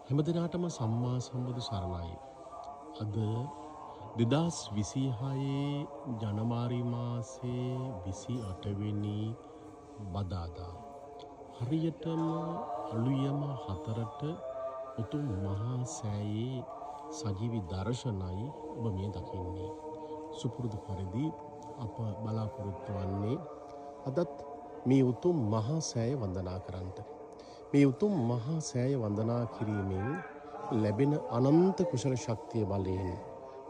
හැමදිනාටම සම්මා සම්බුදු සරණයි. අද 2026 ජනවාරි මාසේ 28 වෙනි බදාදා. හරියටම අලුයම 4ට උතුම් මහා සෑයේ සජීවි දර්ශනයි ඔබ මේ දකින්නේ. සුපුරුදු පරිදි අප බලාපොරොත්තු වන්නේ අදත් මේ උතුම් මහා සෑය වන්දනා කරන්නට. මේ උතුම් මහා සෑය වන්දනා කිරීමෙන් ලැබෙන අනන්ත කුසල ශක්තිය බලයෙන්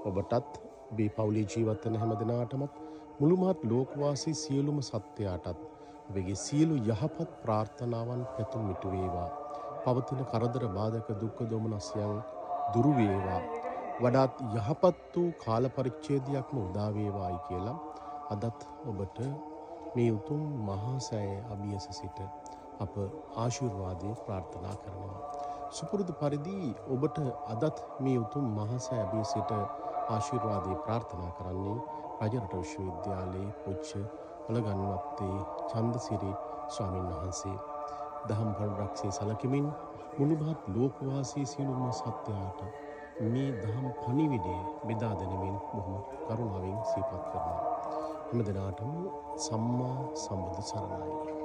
ඔබටත් මේ පවුලේ ජීවත් වෙන හැම දිනාටමත් මුළු මහත් ලෝකවාසී සියලුම සත්වයාටත් ඔබගේ සියලු යහපත් ප්‍රාර්ථනාවන් පැතුම් මිටු වේවා. පවතින කරදර බාධක දුක් දොමනස්යන් දුරු වේවා. වඩාත් යහපත් වූ කාල පරිච්ඡේදයක්ම උදා වේවායි කියලා අදත් ඔබට මේ උතුම් මහා සෑය අභියස සිට අප ආශිර්වාදයේ ප්‍රාර්ථනා කරනවා. සුපුරුදු පරිදි ඔබට අදත් මේ උතුම් මහා සෑය අභියසයට ආශිර්වාදයේ ප්‍රාර්ථනා කරන්නේ රජරට විශ්වවිද්‍යාලයේ පූජ්‍ය අලගන්වත්තේ චන්දසිරි ස්වාමීන් වහන්සේ. දහම් පරිරක්ෂේ සැලකෙමින් මුළු මහත් ලෝකවාසී සියලුම සත්වයාට මේ දහම් පණිවිඩය බෙදා දෙනමින් බොහොම කරුණාවෙන් සිහිපත් කරනවා. හැම දිනාටම සම්මා සම්බුදු සරණයි.